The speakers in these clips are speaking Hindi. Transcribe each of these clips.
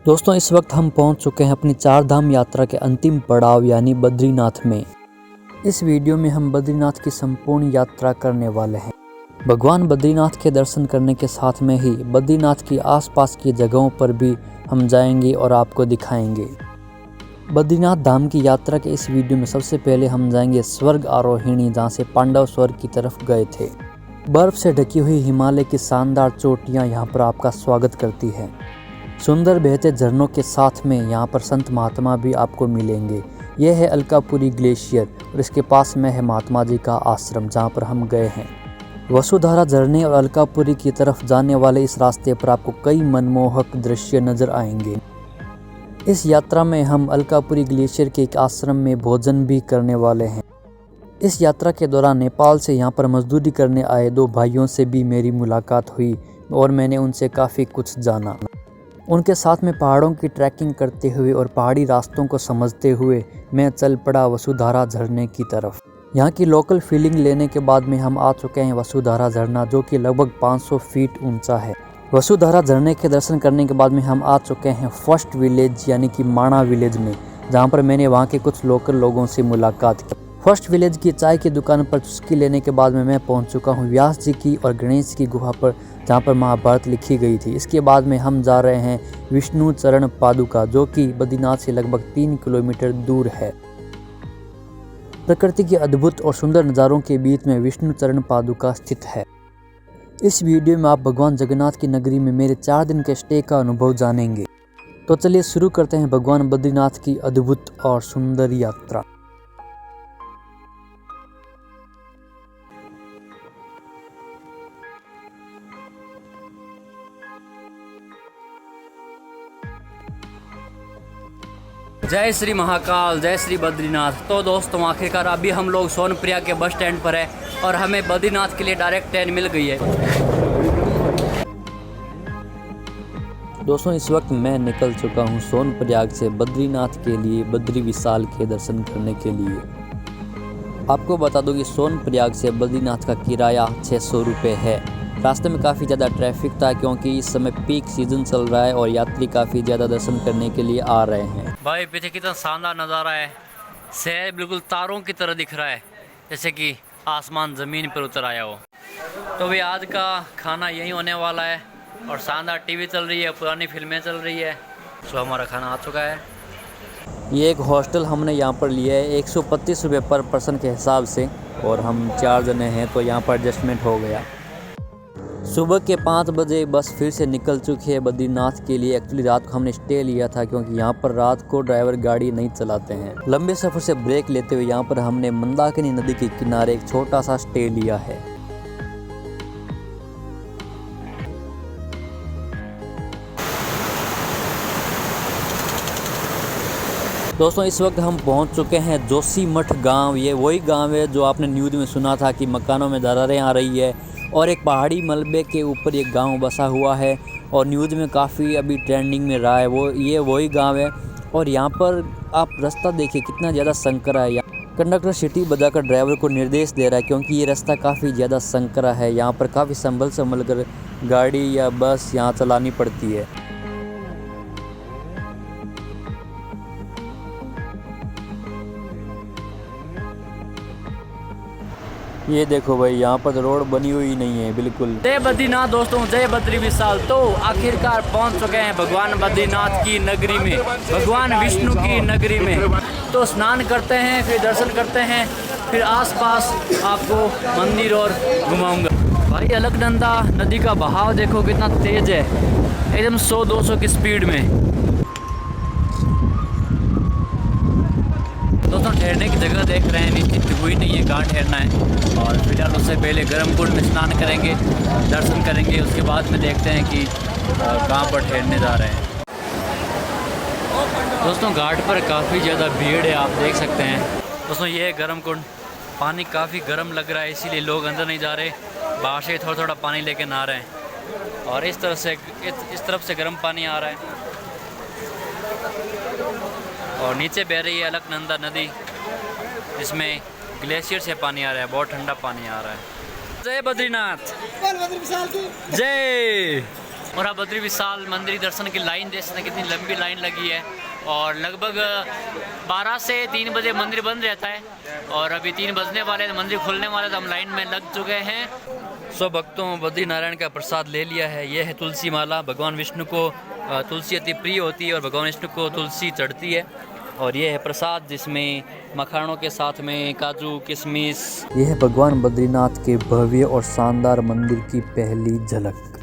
दोस्तों इस वक्त हम पहुंच चुके हैं अपनी चार धाम यात्रा के अंतिम पड़ाव यानी बद्रीनाथ में। इस वीडियो में हम बद्रीनाथ की संपूर्ण यात्रा करने वाले हैं। भगवान बद्रीनाथ के दर्शन करने के साथ में ही बद्रीनाथ की आसपास की जगहों पर भी हम जाएंगे और आपको दिखाएंगे। बद्रीनाथ धाम की यात्रा के इस वीडियो में सबसे पहले हम जाएंगे स्वर्ग आरोहिणी, जहाँ से पांडव स्वर्ग की तरफ गए थे। बर्फ से ढकी हुई हिमालय की शानदार चोटियाँ यहाँ पर आपका स्वागत करती है। सुंदर बहते झरनों के साथ में यहाँ पर संत महात्मा भी आपको मिलेंगे। यह है अलकापुरी ग्लेशियर और इसके पास में है महात्मा जी का आश्रम, जहाँ पर हम गए हैं। वसुधारा झरने और अलकापुरी की तरफ जाने वाले इस रास्ते पर आपको कई मनमोहक दृश्य नजर आएंगे। इस यात्रा में हम अलकापुरी ग्लेशियर के एक आश्रम में भोजन भी करने वाले हैं। इस यात्रा के दौरान नेपाल से यहाँ पर मजदूरी करने आए दो भाइयों से भी मेरी मुलाकात हुई और मैंने उनसे काफ़ी कुछ जाना। उनके साथ में पहाड़ों की ट्रैकिंग करते हुए और पहाड़ी रास्तों को समझते हुए मैं चल पड़ा वसुधारा झरने की तरफ। यहाँ की लोकल फीलिंग लेने के बाद में हम आ चुके हैं वसुधारा झरना, जो कि लगभग 500 फीट ऊंचा है। वसुधारा झरने के दर्शन करने के बाद में हम आ चुके हैं फर्स्ट विलेज यानी कि माणा विलेज में, जहाँ पर मैंने वहाँ के कुछ लोकल लोगों से मुलाकात की। फर्स्ट विलेज की चाय की दुकान पर चुस्की लेने के बाद में मैं पहुँच चुका हूँ व्यास जी की और गणेश की गुफा पर, जहाँ पर महाभारत लिखी गई थी। इसके बाद में हम जा रहे हैं विष्णु चरण पादुका, जो कि बद्रीनाथ से लगभग 3 किलोमीटर दूर है। प्रकृति के अद्भुत और सुंदर नज़ारों के बीच में विष्णु चरण पादुका स्थित है। इस वीडियो में आप भगवान जगन्नाथ की नगरी में मेरे 4 दिन के स्टे का अनुभव जानेंगे। तो चलिए शुरू करते हैं भगवान बद्रीनाथ की अद्भुत और सुंदर यात्रा। जय श्री महाकाल, जय श्री बद्रीनाथ। तो दोस्तों आखिरकार अभी हम लोग सोनप्रिया के बस स्टैंड पर है और हमें बद्रीनाथ के लिए डायरेक्ट ट्रेन मिल गई है। दोस्तों इस वक्त मैं निकल चुका हूँ सोनप्रयाग से बद्रीनाथ के लिए, बद्री विशाल के दर्शन करने के लिए। आपको बता दूं कि सोनप्रयाग से बद्रीनाथ का किराया 600 रुपये है। रास्ते में काफ़ी ज़्यादा ट्रैफिक था क्योंकि इस समय पीक सीजन चल रहा है और यात्री काफ़ी ज़्यादा दर्शन करने के लिए आ रहे हैं। भाई पीछे कितना शानदार नज़ारा है। शहर बिल्कुल तारों की तरह दिख रहा है, जैसे कि आसमान ज़मीन पर उतर आया हो। तो भाई आज का खाना यही होने वाला है और शानदार टीवी चल रही है, पुरानी फिल्में चल रही है। सो हमारा खाना आ चुका है। ये एक हॉस्टल हमने यहाँ पर लिया है 125 रुपये पर पर्सन के हिसाब से, और हम 4 जने हैं तो यहाँ पर एडजस्टमेंट हो गया। सुबह के 5 बजे बस फिर से निकल चुकी है बद्रीनाथ के लिए। एक्चुअली रात को हमने स्टे लिया था क्योंकि यहाँ पर रात को ड्राइवर गाड़ी नहीं चलाते हैं। लंबे सफ़र से ब्रेक लेते हुए यहाँ पर हमने मंदाकिनी नदी के किनारे एक छोटा सा स्टे लिया है। दोस्तों इस वक्त हम पहुँच चुके हैं जोशीमठ गाँव। ये वही गाँव है जो आपने न्यूज़ में सुना था कि मकानों में दरारें आ रही है और एक पहाड़ी मलबे के ऊपर एक गांव बसा हुआ है और न्यूज़ में काफ़ी अभी ट्रेंडिंग में रहा है। ये वही गांव है और यहाँ पर आप रास्ता देखिए कितना ज़्यादा संकरा है। कंडक्टर सीटी बजाकर ड्राइवर को निर्देश दे रहा है क्योंकि ये रास्ता काफ़ी ज़्यादा संकरा है। यहाँ पर काफ़ी संभल कर गाड़ी या बस यहाँ चलानी पड़ती है। ये देखो भाई, यहाँ पर रोड बनी हुई नहीं है बिल्कुल। जय बद्रीनाथ दोस्तों, जय बद्री विशाल। तो आखिरकार पहुंच चुके हैं भगवान बद्रीनाथ की नगरी में, भगवान विष्णु की नगरी में। तो स्नान करते हैं, फिर दर्शन करते हैं, फिर आसपास आपको मंदिर और घुमाऊंगा। भाई अलकनंदा नदी का बहाव देखो कितना तेज है, एकदम 100-200 की स्पीड में। दोस्तों ठहरने की जगह देख रहे हैं, निश्चित हुई नहीं है कहाँ ठहरना है। और फिलहाल उससे पहले गर्म कुंड में स्नान करेंगे, दर्शन करेंगे, उसके बाद में देखते हैं कि कहाँ पर ठहरने जा रहे हैं। दोस्तों घाट पर काफ़ी ज़्यादा भीड़ है, आप देख सकते हैं। दोस्तों ये है गर्म कुंड, पानी काफ़ी गर्म लग रहा है इसीलिए लोग अंदर नहीं जा रहे, बाहर से थोड़ा थोड़ा पानी लेके नहा रहे हैं। और इस तरफ से गर्म पानी आ रहा है और नीचे बह रही है अलकनंदा नदी, जिसमें ग्लेशियर से पानी आ रहा है, बहुत ठंडा पानी आ रहा है। जय बद्रीनाथ, जय। और अब बद्री विशाल मंदिर दर्शन की लाइन देख सकते हैं, कितनी लंबी लाइन लगी है। और लगभग 12 से 3 बजे मंदिर बंद रहता है और अभी 3 बजने वाले हैं, मंदिर खुलने वाले, तो हम लाइन में लग चुके हैं। सब भक्तों बद्री नारायण का प्रसाद ले लिया है। यह है तुलसी माला। भगवान विष्णु को तुलसी अति प्रिय होती है और भगवान विष्णु को तुलसी चढ़ती है। और यह है प्रसाद जिसमें मखानों के साथ में काजू किशमिश। यह है भगवान बद्रीनाथ के भव्य और शानदार मंदिर की पहली झलक।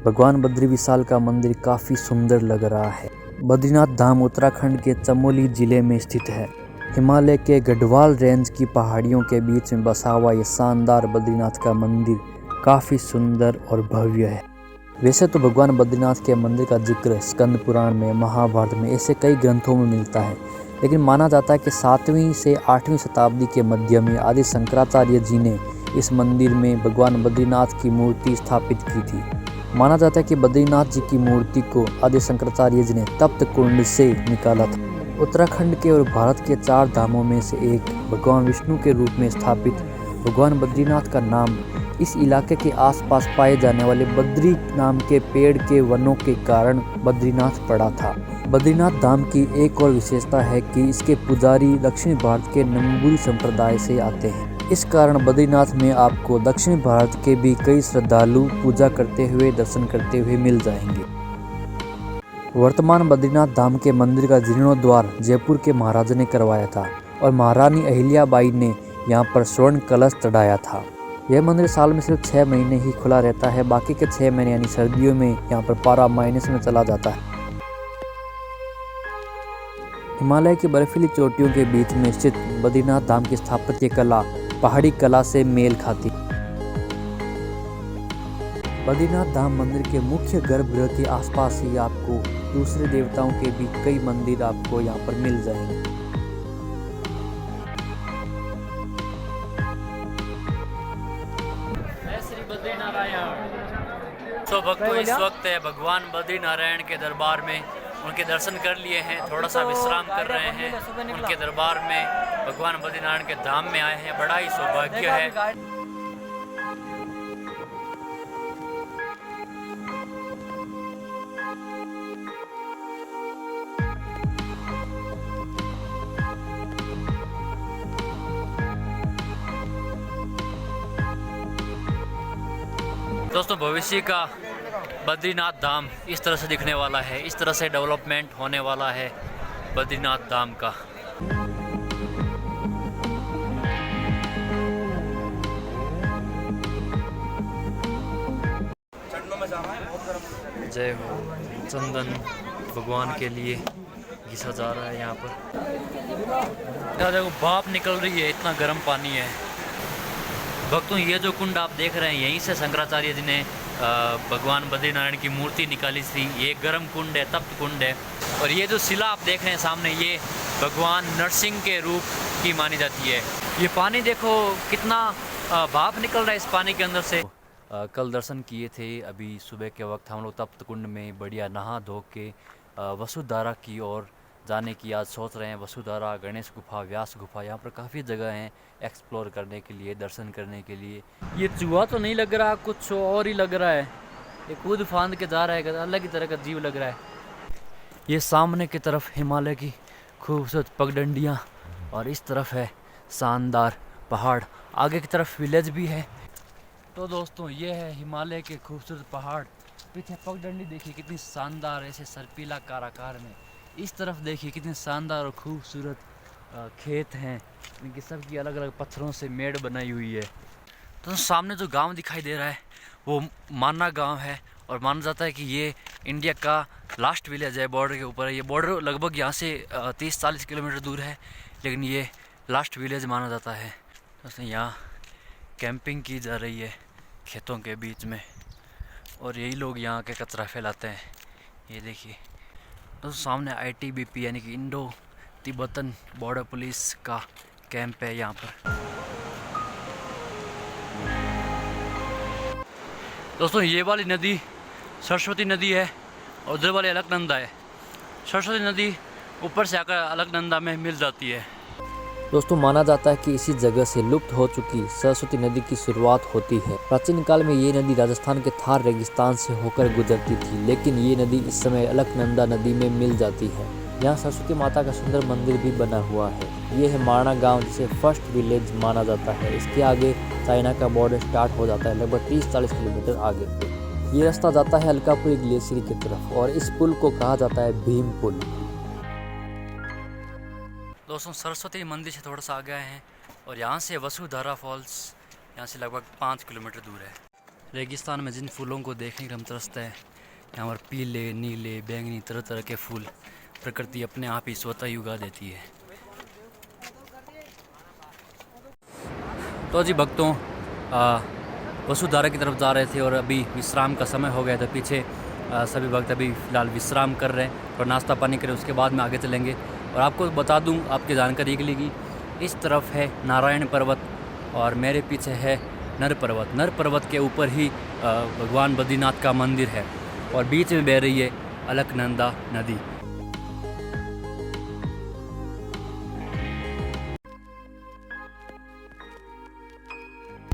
भगवान बद्री विशाल का मंदिर काफ़ी सुंदर लग रहा है। बद्रीनाथ धाम उत्तराखंड के चमोली जिले में स्थित है। हिमालय के गढ़वाल रेंज की पहाड़ियों के बीच में बसा हुआ यह शानदार बद्रीनाथ का मंदिर काफ़ी सुंदर और भव्य है। वैसे तो भगवान बद्रीनाथ के मंदिर का जिक्र स्कंद पुराण में, महाभारत में, ऐसे कई ग्रंथों में मिलता है, लेकिन माना जाता है कि 7वीं से 8वीं शताब्दी के मध्य में आदि शंकराचार्य जी ने इस मंदिर में भगवान बद्रीनाथ की मूर्ति स्थापित की थी। माना जाता है कि बद्रीनाथ जी की मूर्ति को आदि शंकराचार्य जी ने तप्त कुंड से निकाला था। उत्तराखंड के और भारत के 4 धामों में से एक भगवान विष्णु के रूप में स्थापित भगवान बद्रीनाथ का नाम इस इलाके के आसपास पाए जाने वाले बद्री नाम के पेड़ के वनों के कारण बद्रीनाथ पड़ा था। बद्रीनाथ धाम की एक और विशेषता है कि इसके पुजारी दक्षिण भारत के नंबूरी संप्रदाय से आते हैं। इस कारण बद्रीनाथ में आपको दक्षिण भारत के भी कई श्रद्धालु पूजा करते हुए, दर्शन करते हुए मिल जाएंगे। वर्तमान बद्रीनाथ धाम के मंदिर का जीर्णोद्धार जयपुर के महाराजा ने करवाया था और महारानी अहिल्याबाई ने यहाँ पर स्वर्ण कलश चढ़ाया था। यह मंदिर साल में सिर्फ 6 महीने ही खुला रहता है। बाकी के 6 महीने यानी सर्दियों में यहाँ पर पारा माइनस में चला जाता है। हिमालय की बर्फीली चोटियों के बीच में स्थित बद्रीनाथ धाम की स्थापत्य कला पहाड़ी कला से मेल खाती। बद्रीनाथ धाम मंदिर के मुख्य गर्भगृह के आसपास ही आपको दूसरे देवताओं के भी कई मंदिर आपको यहाँ पर मिल जाएंगे। श्री बद्री नारायण। तो भक्तों इस वक्त है भगवान बद्री नारायण के दरबार में, उनके दर्शन कर लिए हैं, थोड़ा सा विश्राम कर रहे हैं। उनके दरबार में भगवान बद्री नारायण के धाम में आए हैं, बड़ा ही सौभाग्य है। दोस्तों भविष्य का बद्रीनाथ धाम इस तरह से दिखने वाला है, इस तरह से डेवलपमेंट होने वाला है बद्रीनाथ धाम का। जय हो। चंदन भगवान के लिए घिसा जा रहा है यहाँ पर। देखो भाप निकल रही है, इतना गर्म पानी है। भक्तों ये जो कुंड आप देख रहे हैं, यहीं से शंकराचार्य जी ने भगवान बद्रीनारायण की मूर्ति निकाली थी। ये गर्म कुंड है, तप्त कुंड है। और ये जो शिला आप देख रहे हैं सामने, ये भगवान नरसिंह के रूप की मानी जाती है। ये पानी देखो कितना भाप निकल रहा है इस पानी के अंदर से। कल दर्शन किए थे, अभी सुबह के वक्त हम लोग तप्त कुंड में बढ़िया नहा धो के वसुधारा की ओर जाने की आज सोच रहे हैं। वसुधारा, गणेश गुफा, व्यास गुफा, यहाँ पर काफ़ी जगह हैं एक्सप्लोर करने के लिए, दर्शन करने के लिए। ये चूहा तो नहीं लग रहा, कुछ और ही लग रहा है। ये कूद फांद के जा रहा है, अलग ही तरह का जीव लग रहा है। ये सामने की तरफ हिमालय की खूबसूरत पगडंडियाँ और इस तरफ है शानदार पहाड़। आगे की तरफ विलेज भी है। तो दोस्तों ये है हिमालय के खूबसूरत पहाड़। पीछे पगडंडी देखिए कितनी शानदार, ऐसे सर्पीला काराकार में। इस तरफ देखिए कितने शानदार और खूबसूरत खेत हैं, इनकी सबकी अलग अलग पत्थरों से मेड़ बनाई हुई है। तो सामने जो गांव दिखाई दे रहा है वो माना गांव है और माना जाता है कि ये इंडिया का लास्ट विलेज है, बॉर्डर के ऊपर है। ये बॉर्डर लगभग यहाँ से 30-40 किलोमीटर दूर है, लेकिन ये लास्ट विलेज माना जाता है। तो यहाँ कैंपिंग की जा रही है खेतों के बीच में, और यही लोग यहाँ के कचरा फैलाते हैं। ये देखिए तो सामने ITBP यानी कि इंडो तिब्बतन बॉर्डर पुलिस का कैंप है यहाँ पर। दोस्तों ये वाली नदी सरस्वती नदी है और उधर वाली अलकनंदा है। सरस्वती नदी ऊपर से आकर अलकनंदा में मिल जाती है। दोस्तों माना जाता है कि इसी जगह से लुप्त हो चुकी सरस्वती नदी की शुरुआत होती है। प्राचीन काल में ये नदी राजस्थान के थार रेगिस्तान से होकर गुजरती थी, लेकिन ये नदी इस समय अलकनंदा नदी में मिल जाती है। यहाँ सरस्वती माता का सुंदर मंदिर भी बना हुआ है। ये है माणा गांव, जिसे फर्स्ट विलेज माना जाता है। इसके आगे चाइना का बॉर्डर स्टार्ट हो जाता है, लगभग 30-40 किलोमीटर आगे। ये रास्ता जाता है अलकापुरी ग्लेशियर की तरफ और इस पुल को कहा जाता है भीम पुल। दोस्तों सरस्वती मंदिर से थोड़ा सा आगे आए हैं और यहाँ से वसुधारा फॉल्स यहाँ से लगभग 5 किलोमीटर दूर है। रेगिस्तान में जिन फूलों को देखने के हम तरसते हैं, यहाँ पर पीले, नीले, बैंगनी तरह तरह के फूल प्रकृति अपने आप ही स्वतः ही उगा देती है। तो जी भक्तों, वसुधारा की तरफ जा रहे थे और अभी विश्राम का समय हो गया था। पीछे सभी भक्त अभी फ़िलहाल विश्राम कर रहे हैं और नाश्ता पानी करें, उसके बाद में आगे चलेंगे। और आपको बता दूं, आपकी जानकारी के लिए कि इस तरफ है नारायण पर्वत और मेरे पीछे है नर पर्वत। नर पर्वत के ऊपर ही भगवान बद्रीनाथ का मंदिर है और बीच में बह रही है अलकनंदा नदी।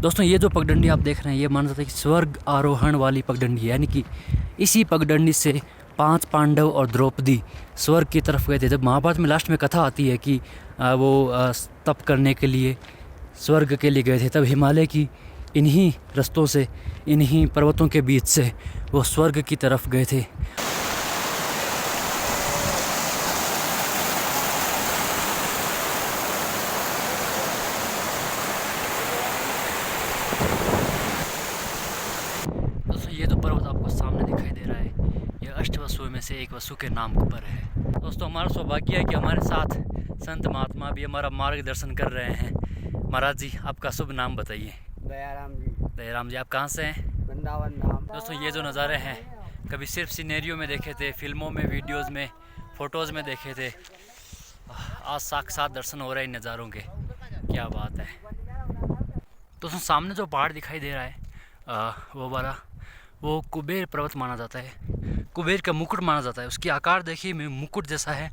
दोस्तों ये जो पगडंडी आप देख रहे हैं, ये माना जाता है कि स्वर्ग आरोहण वाली पगडंडी है, यानी कि इसी पगडंडी से 5 पांडव और द्रौपदी स्वर्ग की तरफ गए थे। जब महाभारत में लास्ट में कथा आती है कि वो तप करने के लिए स्वर्ग के लिए गए थे, तब हिमालय की इन्हीं रस्तों से, इन्हीं पर्वतों के बीच से वो स्वर्ग की तरफ गए थे। ये जो पर्वत आपको सामने दिखाई दे रहा है, यह अष्टवसुओं में से एक वसु के नाम पर है। दोस्तों हमारा सौभाग्य है कि हमारे साथ संत महात्मा भी हमारा मार्गदर्शन कर रहे हैं। महाराज जी, आपका शुभ नाम बताइए। दयाराम जी। दयाराम जी, आप कहाँ से हैं? वृंदावन धाम। दोस्तों ये जो नज़ारे हैं, कभी सिर्फ सिनेरियो में देखे थे, फिल्मों में, वीडियोज़ में, फ़ोटोज़ में देखे थे। आज साक्षात दर्शन हो रहे हैं इन नज़ारों के, क्या बात है। दोस्तों सामने जो पहाड़ दिखाई दे रहा है, वो वाला वो कुबेर पर्वत माना जाता है। कुबेर का मुकुट माना जाता है। उसकी आकार देखिए, मुकुट जैसा है।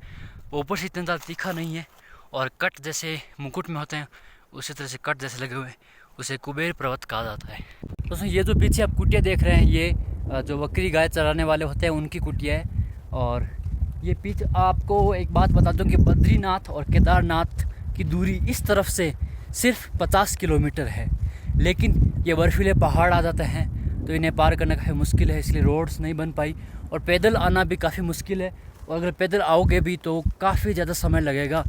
वो ऊपर से इतना ज़्यादा तीखा नहीं है और कट जैसे मुकुट में होते हैं, उसी तरह से कट जैसे लगे हुए, उसे कुबेर पर्वत कहा जाता है। दोस्तों ये जो पीछे आप कुटिया देख रहे हैं, ये जो बकरी गाय चराने वाले होते हैं उनकी कुटिया है। और ये पीछे आपको एक बात बता दूं कि बद्रीनाथ और केदारनाथ की दूरी इस तरफ से सिर्फ 50 किलोमीटर है, लेकिन ये बर्फीले पहाड़ आ जाते हैं तो इन्हें पार करना काफ़ी मुश्किल है, इसलिए रोड्स नहीं बन पाई और पैदल आना भी काफ़ी मुश्किल है। और अगर पैदल आओगे भी तो काफ़ी ज़्यादा समय लगेगा,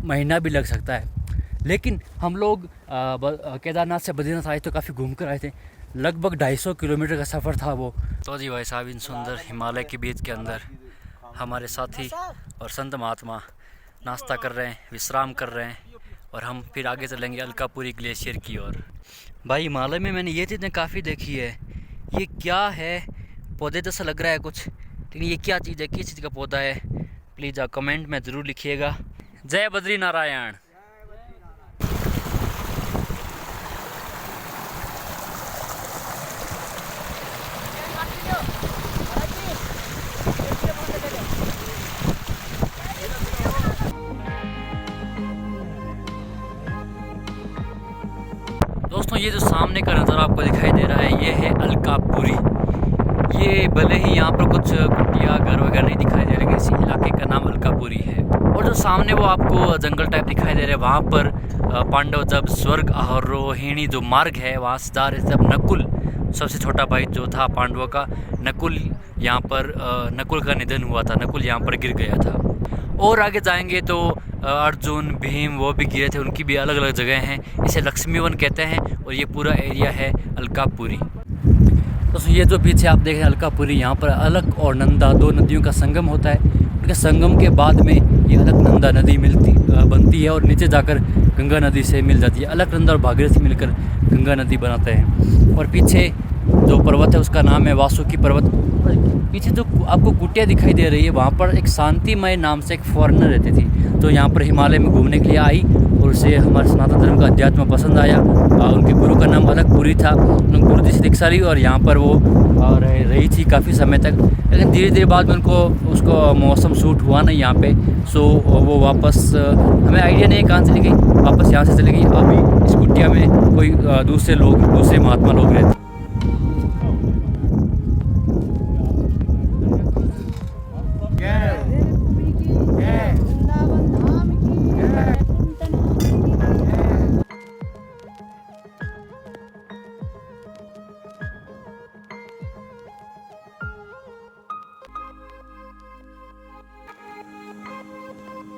महीना भी लग सकता है। लेकिन हम लोग केदारनाथ से बद्रीनाथ आए तो काफ़ी घूम कर आए थे, लगभग 250 किलोमीटर का सफ़र था वो। तो जी भाई साहब, इन सुंदर हिमालय के बीच के अंदर हमारे साथी और संत महात्मा नाश्ता कर रहे हैं, विश्राम कर रहे हैं और हम फिर आगे चलेंगे अलकापुरी ग्लेशियर की ओर। भाई हिमालय में मैंने ये चीज़ें काफ़ी देखी है। ये क्या है? पौधे जैसा लग रहा है कुछ, लेकिन ये क्या चीज़ है, किस चीज़ का पौधा है? प्लीज़ आप कमेंट में ज़रूर लिखिएगा। जय बद्री नारायण। दोस्तों ये जो सामने का नज़ारा आपको दिखाई दे रहा है, ये है अलकापुरी। ये भले ही यहाँ पर कुछ कुटिया घर वगैरह नहीं दिखाई दे रहे, इसी इलाके का नाम अलकापुरी है। और जो सामने वो आपको जंगल टाइप दिखाई दे रहे हैं, वहाँ पर पांडव जब स्वर्ग आरोहिणी जो मार्ग है वहाँ से जा रहे थे, तब नकुल सबसे छोटा भाई जो था पांडवों का, नकुल यहाँ पर नकुल का निधन हुआ था, नकुल यहाँ पर गिर गया था। और आगे जाएंगे तो अर्जुन, भीम वो भी गिरे थे, उनकी भी अलग अलग जगह हैं। इसे लक्ष्मीवन कहते हैं और ये पूरा एरिया है अलकापुरी। दोस्तों ये जो पीछे आप देख रहे हैं अलकापुरी, यहाँ पर अलक और नंदा दो नदियों का संगम होता है। उनके संगम के बाद में ये अलकनंदा नदी बनती है और नीचे जाकर गंगा नदी से मिल जाती है। अलकनंदा और भागीरथी मिलकर गंगा नदी बनाते हैं। और पीछे जो पर्वत है उसका नाम है वासुकी पर्वत। पीछे जो आपको कुटिया दिखाई दे रही है, वहाँ पर एक शांतिमय नाम से एक फॉरेनर रहती थी, तो यहाँ पर हिमालय में घूमने के लिए आई और उसे हमारे सनातन धर्म का अध्यात्म पसंद आया। उनके गुरु का नाम अलग पुरी था, गुरु जी से दीक्षा ली और यहाँ पर वो रही थी काफ़ी समय तक। लेकिन धीरे धीरे बाद में उनको उसको मौसम सूट हुआ नहीं यहाँ पे, सो वो वापस, हमें आइडिया नहीं है कहाँ चली गई, वापस यहाँ से चली गई। अभी इस कुटिया में कोई दूसरे महात्मा लोग रहते।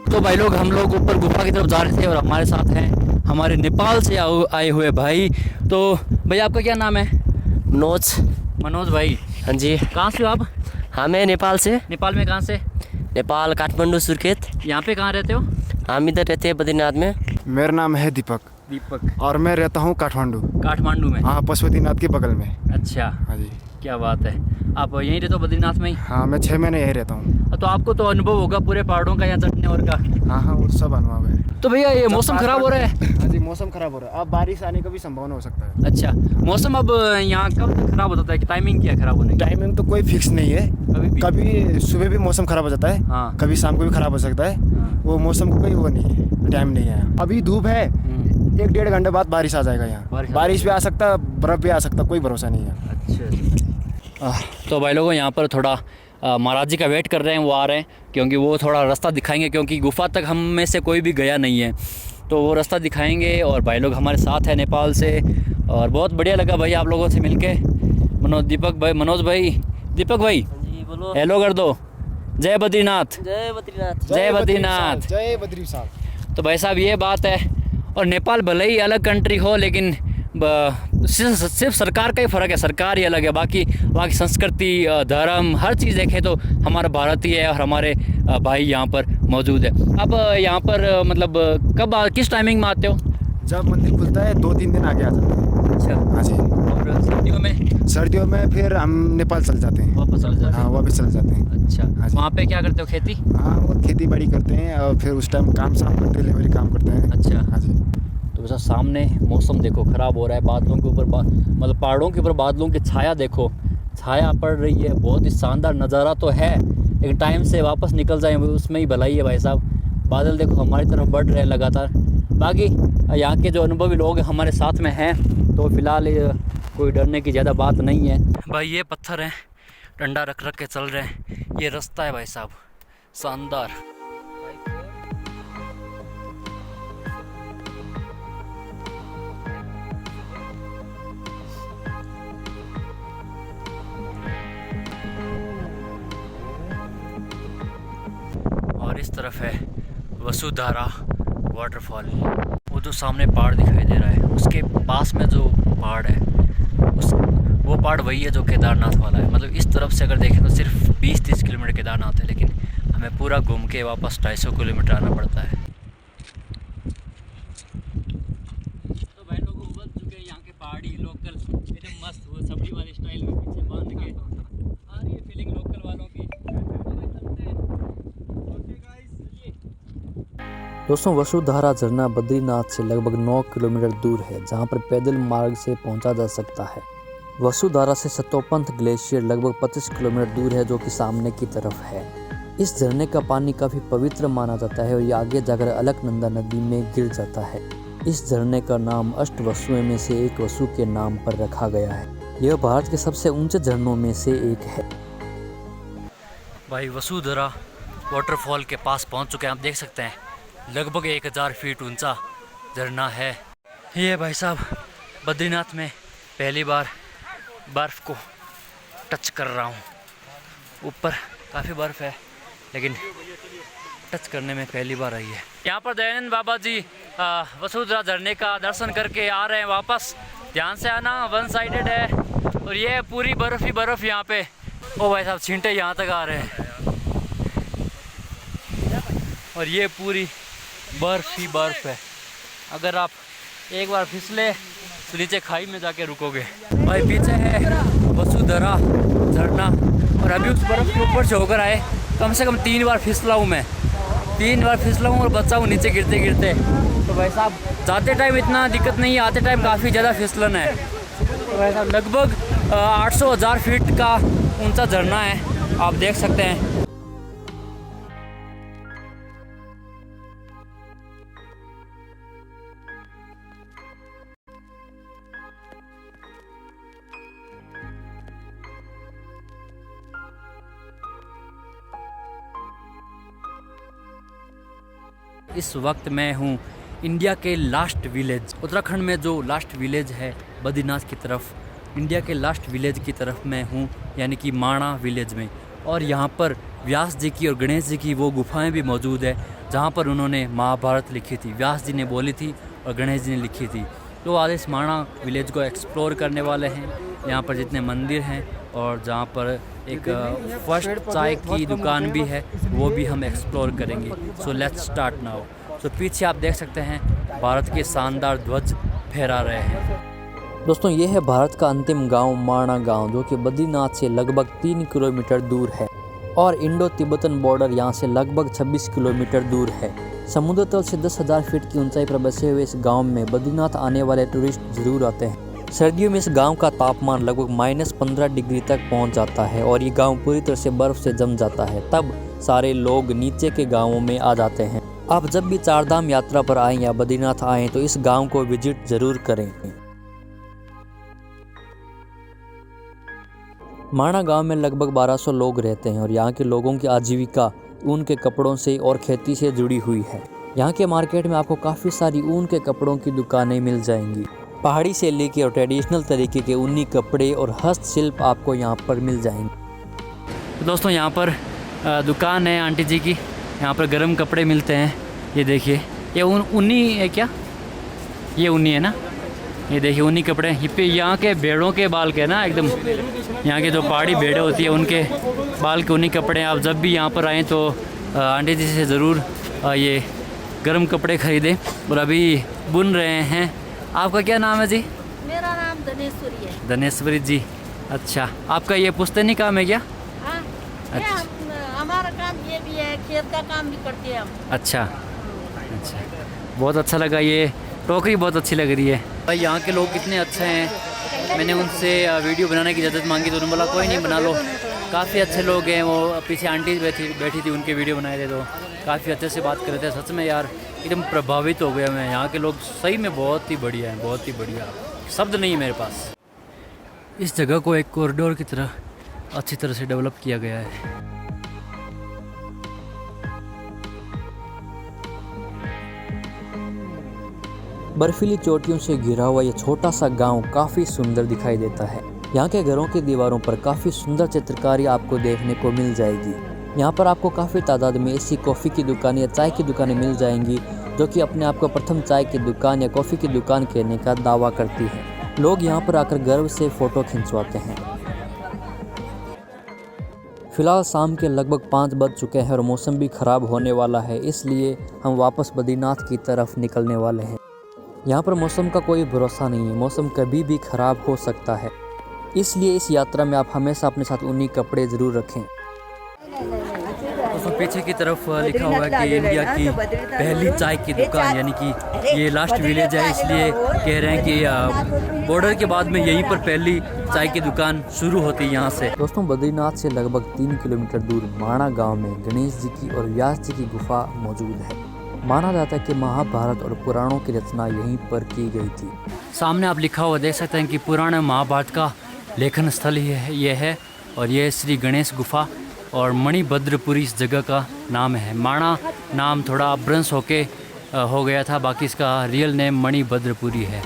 तो भाई लोग, हम लोग ऊपर गुफा की तरफ जा रहे थे और हमारे साथ हैं हमारे नेपाल से आए हुए भाई। तो भाई आपका क्या नाम है? मनोज भाई। हाँ जी, कहाँ से हो आप? हाँ मैं नेपाल से। नेपाल में कहाँ से? नेपाल काठमांडू सुर्खेत। यहाँ पे कहाँ रहते हो? हम इधर रहते हैं बद्रीनाथ में। मेरा नाम है दीपक और मैं रहता हूँ काठमांडू में। हाँ, पशुपतिनाथ के बगल में। अच्छा, हाँ जी। क्या बात है। आप यहीं रहते हो बद्रीनाथ में ही? हाँ, मैं 6 महीने यहीं रहता हूँ। तो आपको तो अनुभव होगा पूरे पहाड़ों का यहाँ चढ़ने और का। हाँ, वो सब अनुभव है। तो भैया ये मौसम खराब हो रहा है। हाँ जी, मौसम खराब हो रहा है, अब बारिश आने का भी संभावना हो सकता है। अच्छा, मौसम अब यहाँ कब तक खराब होता है? टाइमिंग क्या खराब होने की? टाइमिंग तो कोई फिक्स नहीं है, कभी सुबह भी मौसम खराब हो जाता है। हाँ। कभी शाम को भी खराब हो सकता है। हाँ। वो मौसम को कोई वो नहीं है, टाइम नहीं है। अभी धूप है, 1-1.5 घंटे बाद बारिश आ जाएगा यहाँ। बारिश भी आ सकता, बर्फ भी आ सकता, कोई भरोसा नहीं है। अच्छा। तो भाई लोगों, यहाँ पर थोड़ा महाराज जी का वेट कर रहे हैं, वो आ रहे हैं क्योंकि वो थोड़ा रास्ता दिखाएंगे, क्योंकि गुफा तक हम में से कोई भी गया नहीं है, तो वो रास्ता दिखाएंगे। और भाई लोग हमारे साथ हैं नेपाल से, और बहुत बढ़िया लगा भाई आप लोगों से मिलके। मनोज भाई दीपक भाई जी बोलो। हेलो कर दो। जय बद्रीनाथ। जय बद्रीनाथ। जय बद्रीनाथ। जय बद्रीनाथ। तो भाई साहब ये बात है, और नेपाल भले ही अलग कंट्री हो, लेकिन सिर्फ सरकार का ही फ़र्क है, सरकार ही अलग है, बाकी वहाँ की संस्कृति, धर्म, हर चीज़ देखें तो हमारा भारतीय है और हमारे भाई यहाँ पर मौजूद है। अब यहाँ पर मतलब किस टाइमिंग में आते हो? जब मंदिर खुलता है 2-3 दिन आगे आ जाते हैं। अच्छा। हाँ जी। और सर्दियों में फिर हम नेपाल चल जाते हैं, वापस चले जाते हैं? हाँ, वापस चल जाते हैं। अच्छा। हाँ जी। वहाँ पे क्या करते हो? खेती? हाँ, वो खेती बाड़ी करते हैं और फिर उस टाइम काम करते हैं, लेबरी काम करते हैं। अच्छा। हाँ जी। तो वैसा सामने मौसम देखो ख़राब हो रहा है, बादलों के ऊपर मतलब पहाड़ों के ऊपर बादलों की छाया देखो, छाया पड़ रही है। बहुत ही शानदार नज़ारा तो है, लेकिन टाइम से वापस निकल जाए उसमें ही भलाई है भाई साहब। बादल देखो हमारी तरफ बढ़ रहे हैं लगातार। बाकी यहाँ के जो अनुभवी लोग हमारे साथ में हैं, तो फ़िलहाल कोई डरने की ज़्यादा बात नहीं है। भाई ये पत्थर हैं, डंडा रख के चल रहे हैं, ये रास्ता है भाई साहब, शानदार। और इस तरफ है वसुधारा वाटरफॉल। वो जो सामने पहाड़ दिखाई दे रहा है, उसके पास में जो पहाड़ है, वो पहाड़ वही है जो केदारनाथ वाला है। मतलब इस तरफ से अगर देखें तो सिर्फ 20-30 किलोमीटर केदारनाथ है, लेकिन हमें पूरा घूम के वापस 250 किलोमीटर आना पड़ता है। तो भाई लोग उबल चुके हैं यहाँ के पहाड़ी लोकल, एकदम मस्त वो सब्जी वाली स्टाइल में पीछे बांध के आ रही है फीलिंग लोकल वालों की। दोस्तों, वसुधारा झरना बद्रीनाथ से लगभग 9 किलोमीटर दूर है, जहां पर पैदल मार्ग से पहुंचा जा सकता है। वसुधारा से सतोपंथ ग्लेशियर लगभग 25 किलोमीटर दूर है, जो कि सामने की तरफ है। इस झरने का पानी काफ़ी पवित्र माना जाता है और ये आगे जाकर अलकनंदा नदी में गिर जाता है। इस झरने का नाम अष्ट वसुओं में से एक वसु के नाम पर रखा गया है। यह भारत के सबसे ऊंचे झरनों में से एक है। भाई वसुधारा वाटरफॉल के पास पहुंच चुके हैं, आप देख सकते हैं लगभग 1000 फीट ऊंचा झरना है। ये भाई साहब बद्रीनाथ में पहली बार बर्फ़ को टच कर रहा हूँ। ऊपर काफ़ी बर्फ़ है, लेकिन टच करने में पहली बार आई है। यहाँ पर दयानंद बाबा जी वसुधारा झरने का दर्शन करके आ रहे हैं वापस। ध्यान से आना, 1 साइडेड है और ये पूरी बर्फ़ ही बर्फ़ यहाँ पे। ओ भाई साहब छींटे यहाँ तक आ रहे हैं और ये पूरी बर्फ़ ही बर्फ़ है। अगर आप एक बार फिसले तो नीचे खाई में जाके रुकोगे। भाई पीछे है वसुधारा झरना और अभी उस बर्फ़ के ऊपर से होकर आए कम से कम 3 बार फिसला हूँ मैं, 3 बार फिसला हूँ और बचा हूँ नीचे गिरते गिरते। तो भाई साहब जाते टाइम इतना दिक्कत नहीं है, आते टाइम काफ़ी ज़्यादा फिसलन है। तो भाई साहब लगभग 800-1000 फीट का ऊंचा झरना है, आप देख सकते हैं। इस वक्त मैं हूँ इंडिया के लास्ट विलेज, उत्तराखंड में जो लास्ट विलेज है बद्रीनाथ की तरफ, इंडिया के लास्ट विलेज की तरफ मैं हूँ, यानी कि माणा विलेज में। और यहाँ पर व्यास जी की और गणेश जी की वो गुफाएं भी मौजूद है जहाँ पर उन्होंने महाभारत लिखी थी, व्यास जी ने बोली थी और गणेश जी ने लिखी थी। तो आज इस माणा विलेज को एक्सप्लोर करने वाले हैं। यहाँ पर जितने मंदिर हैं और जहाँ पर एक फर्स्ट चाय की दुकान भी है वो भी हम एक्सप्लोर करेंगे। So let's start now. So पीछे आप देख सकते हैं भारत के शानदार ध्वज फहरा रहे हैं। दोस्तों ये है भारत का अंतिम गांव माणा गांव, जो कि बद्रीनाथ से लगभग 3 किलोमीटर दूर है और इंडो तिब्बतन बॉर्डर यहाँ से लगभग 26 किलोमीटर दूर है। समुद्र तल से 10,000 फीट की ऊंचाई पर बसे हुए इस गांव में बद्रीनाथ आने वाले टूरिस्ट जरूर आते हैं। सर्दियों में इस गांव का तापमान लगभग -15 डिग्री तक पहुंच जाता है और ये गांव पूरी तरह से बर्फ से जम जाता है। तब सारे लोग नीचे के गांवों में आ जाते हैं। आप जब भी चारधाम यात्रा पर आएं या बद्रीनाथ आएं तो इस गांव को विजिट जरूर करें। माणा गांव में लगभग 1200 लोग रहते हैं और यहाँ के लोगों की आजीविका ऊन के कपड़ों से और खेती से जुड़ी हुई है। यहाँ के मार्केट में आपको काफ़ी सारी ऊन के कपड़ों की दुकानें मिल जाएंगी। पहाड़ी शैली के और ट्रेडिशनल तरीके के ऊनी कपड़े और हस्तशिल्प आपको यहाँ पर मिल जाएंगे। दोस्तों यहाँ पर दुकान है आंटी जी की, यहाँ पर गर्म कपड़े मिलते हैं। ये देखिए, ये ऊनी है क्या? ये ऊनी है ना? ये देखिए ऊनी कपड़े। ये पे यहाँ के भेड़ों के बाल के ना, एकदम यहाँ के जो पहाड़ी भेड़ें होती है उनके बाल के ऊनी कपड़े। आप जब भी यहाँ पर आएँ तो आंटी जी से ज़रूर ये गर्म कपड़े ख़रीदें। और अभी बुन रहे हैं। आपका क्या नाम है जी? मेरा नाम धनेश्वरी है। धनेश्वरी जी, अच्छा। आपका ये पुश्तैनी काम है क्या? हाँ, अच्छा। हमारा काम ये भी है, खेत का काम भी करते हैं हम। अच्छा अच्छा, बहुत अच्छा लगा। ये टोकरी बहुत अच्छी लग रही है। भाई यहाँ के लोग कितने अच्छे हैं। मैंने उनसे वीडियो बनाने की इजाज़त मांगी तो उन्होंने बोला कोई नहीं, बना लो। काफ़ी अच्छे लोग हैं। वो पीछे आंटी बैठी थी, उनके वीडियो बनाए थे तो काफ़ी अच्छे से बात कर रहे थे। सच में यार एकदम प्रभावित हो गया मैं। यहाँ के लोग सही में बहुत ही बढ़िया हैं, बहुत ही बढ़िया। शब्द नहीं है मेरे पास। इस जगह को एक कॉरिडोर की तरह अच्छी तरह से डेवलप किया गया है। बर्फीली चोटियों से घिरा हुआ यह छोटा सा गांव काफ़ी सुंदर दिखाई देता है। यहाँ के घरों की दीवारों पर काफ़ी सुंदर चित्रकारी आपको देखने को मिल जाएगी। यहाँ पर आपको काफ़ी तादाद में ऐसी कॉफ़ी की दुकान या चाय की दुकानें मिल जाएंगी जो कि अपने आप को प्रथम चाय की दुकान या कॉफ़ी की दुकान कहने का दावा करती है। लोग यहाँ पर आकर गर्व से फ़ोटो खिंचवाते हैं। फिलहाल शाम के लगभग 5 बज चुके हैं और मौसम भी ख़राब होने वाला है, इसलिए हम वापस बद्रीनाथ की तरफ निकलने वाले हैं। यहाँ पर मौसम का कोई भरोसा नहीं है, मौसम कभी भी ख़राब हो सकता है, इसलिए इस यात्रा में आप हमेशा अपने साथ ऊनी कपड़े ज़रूर रखें। दोस्तों पीछे की तरफ लिखा हुआ है कि इंडिया की पहली चाय की दुकान, यानी कि ये लास्ट विलेज है, इसलिए कह रहे हैं कि बॉर्डर के बाद में यहीं पर पहली चाय की दुकान शुरू होती है यहाँ से। दोस्तों बद्रीनाथ से लगभग 3 किलोमीटर दूर माणा गांव में गणेश जी की और व्यास जी की गुफा मौजूद है। माना जाता है कि महाभारत और पुराणों की रचना यहीं पर की गई थी। सामने आप लिखा हुआ देख सकते हैं कि पुराने महाभारत का लेखन स्थल ये है और ये श्री गणेश गुफा और मणिभद्रपुरी इस जगह का नाम है। माणा नाम थोड़ा अपभ्रंश होके हो गया था, बाकी इसका रियल नेम मणिभद्रपुरी है।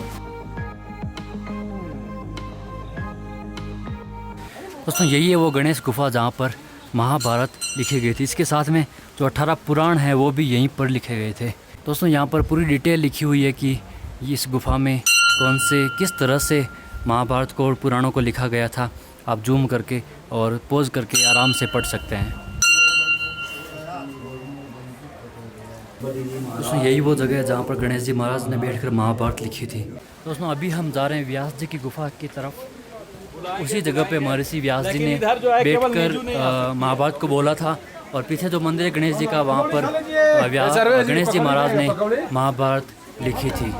दोस्तों यही है वो गणेश गुफा जहाँ पर महाभारत लिखी गई थी। इसके साथ में जो 18 पुराण हैं वो भी यहीं पर लिखे गए थे। दोस्तों यहाँ पर पूरी डिटेल लिखी हुई है कि इस गुफा में किस तरह से महाभारत को और पुराणों को लिखा गया था। आप जूम करके और पॉज करके आराम से पढ़ सकते हैं। दोस्तों यही वो जगह है जहाँ पर गणेश जी महाराज ने बैठकर महाभारत लिखी थी। दोस्तों अभी हम जा रहे हैं व्यास जी की गुफा की तरफ। उसी जगह पे महर्षि व्यास जी ने बैठकर महाभारत को बोला था और पीछे जो मंदिर है गणेश जी का, वहाँ पर गणेश जी महाराज ने महाभारत लिखी थी।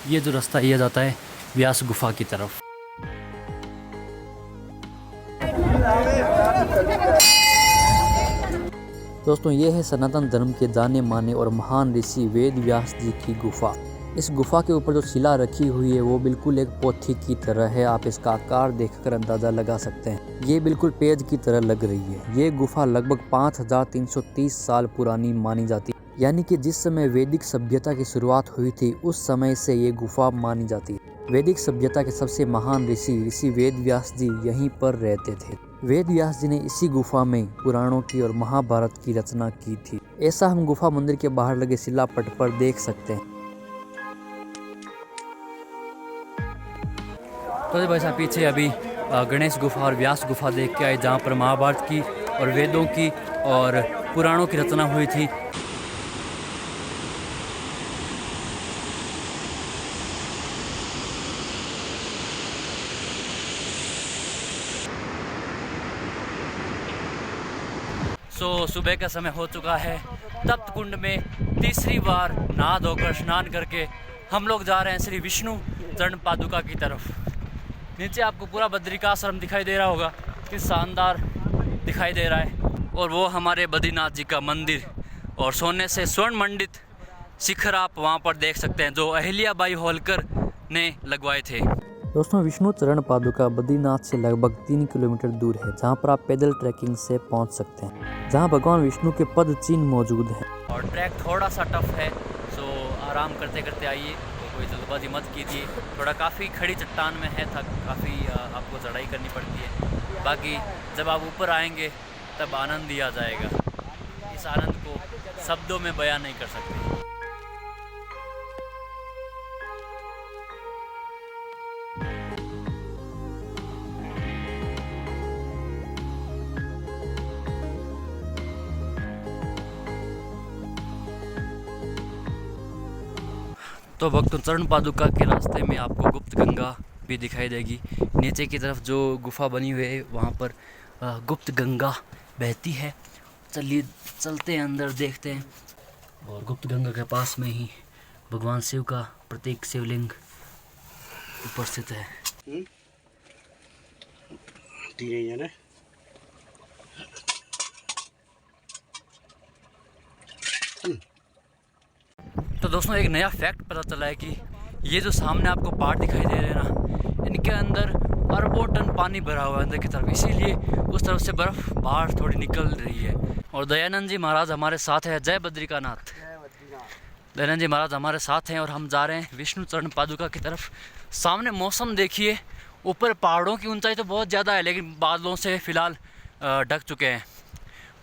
ये जो रास्ता ये जाता है व्यास गुफा की तरफ। दोस्तों ये है सनातन धर्म के जाने माने और महान ऋषि वेद व्यास जी की गुफा। इस गुफा के ऊपर जो शिला रखी हुई है वो बिल्कुल एक पोथी की तरह है। आप इसका आकार देखकर अंदाज़ा लगा सकते हैं। ये बिल्कुल पेज की तरह लग रही है। ये गुफा लगभग 5330 साल पुरानी मानी जाती है। यानी कि जिस समय वैदिक सभ्यता की शुरुआत हुई थी उस समय से ये गुफा मानी जाती है। वैदिक सभ्यता के सबसे महान ऋषि वेद व्यास जी यहीं पर रहते थे। वेद व्यास जी ने इसी गुफा में पुराणों की और महाभारत की रचना की थी। ऐसा हम गुफा मंदिर के बाहर लगे शिलापट पर देख सकते हैं। तो भाई साहब पीछे अभी गणेश गुफा और व्यास गुफा देख के आए, जहाँ पर महाभारत की और वेदों की और पुराणों की रचना हुई थी। सुबह का समय हो चुका है। तप्त कुंड में तीसरी बार नहा धोकर स्नान करके हम लोग जा रहे हैं श्री विष्णु चरण पादुका की तरफ। नीचे आपको पूरा बद्रिकाश्रम दिखाई दे रहा होगा, किस शानदार दिखाई दे रहा है। और वो हमारे बद्रीनाथ जी का मंदिर और सोने से स्वर्ण मंडित शिखर आप वहाँ पर देख सकते हैं, जो अहिल्याबाई होलकर ने लगवाए थे। दोस्तों विष्णु चरण पादुका बद्रीनाथ से लगभग 3 किलोमीटर दूर है, जहाँ पर आप पैदल ट्रैकिंग से पहुँच सकते हैं, जहाँ भगवान विष्णु के पद चिन्ह मौजूद हैं। और ट्रैक थोड़ा सा टफ है, सो आराम करते करते आइए, तो कोई जल्दबाजी मत कीजिए। थोड़ा काफ़ी खड़ी चट्टान में है, काफ़ी आपको चढ़ाई करनी पड़ती है। बाकी जब आप ऊपर आएंगे तब आनंद ही आ जाएगा। इस आनंद को शब्दों में बयान नहीं कर सकते। तो भक्तों चरण पादुका के रास्ते में आपको गुप्त गंगा भी दिखाई देगी। नीचे की तरफ जो गुफा बनी हुई है वहाँ पर गुप्त गंगा बहती है। चलिए चलते हैं अंदर, देखते हैं। और गुप्त गंगा के पास में ही भगवान शिव का प्रतीक शिवलिंग उपस्थित है। तो दोस्तों एक नया फैक्ट पता चला है कि ये जो सामने आपको पहाड़ दिखाई दे रहे हैं ना, इनके अंदर अरबों टन पानी भरा हुआ है अंदर की तरफ, इसीलिए उस तरफ से बर्फ़ बाहर थोड़ी निकल रही है। और दयानंद जी महाराज हमारे साथ हैं। जय बद्रिकानाथ। दयानंद जी महाराज हमारे साथ हैं और हम जा रहे हैं विष्णु चरण पादुका की तरफ। सामने मौसम देखिए, ऊपर पहाड़ों की ऊंचाई तो बहुत ज़्यादा है, लेकिन बादलों से फ़िलहाल ढक चुके हैं,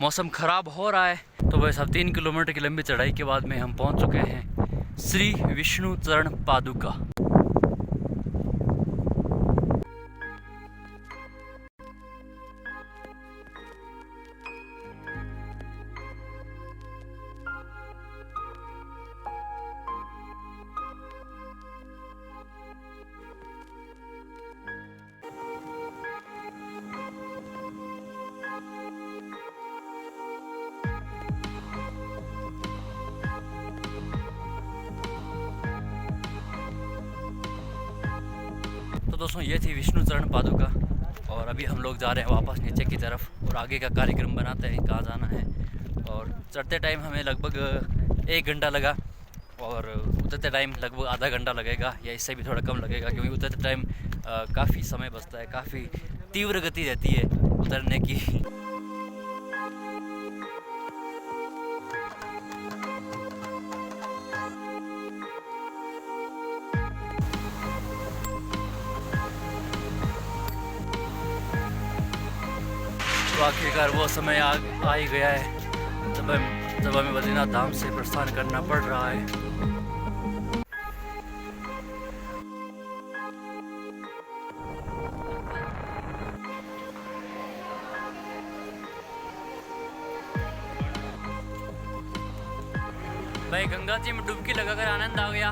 मौसम ख़राब हो रहा है। तो भाई साहब 3 किलोमीटर की लंबी चढ़ाई के बाद में हम पहुंच चुके हैं श्री विष्णु चरण पादुका। तो दोस्तों ये थी विष्णु चरण पादुका और अभी हम लोग जा रहे हैं वापस नीचे की तरफ और आगे का कार्यक्रम बनाते हैं, कहाँ जाना है। और चढ़ते टाइम हमें लगभग 1 घंटा लगा और उतरते टाइम लगभग आधा घंटा लगेगा या इससे भी थोड़ा कम लगेगा, क्योंकि उतरते टाइम काफ़ी समय बचता है, काफ़ी तीव्र गति रहती है उतरने की। तो आखिरकार वो समय आ ही गया है जब हमें बद्रीनाथ धाम से प्रस्थान करना पड़ रहा है। भाई गंगा जी में डुबकी लगाकर आनंद आ गया।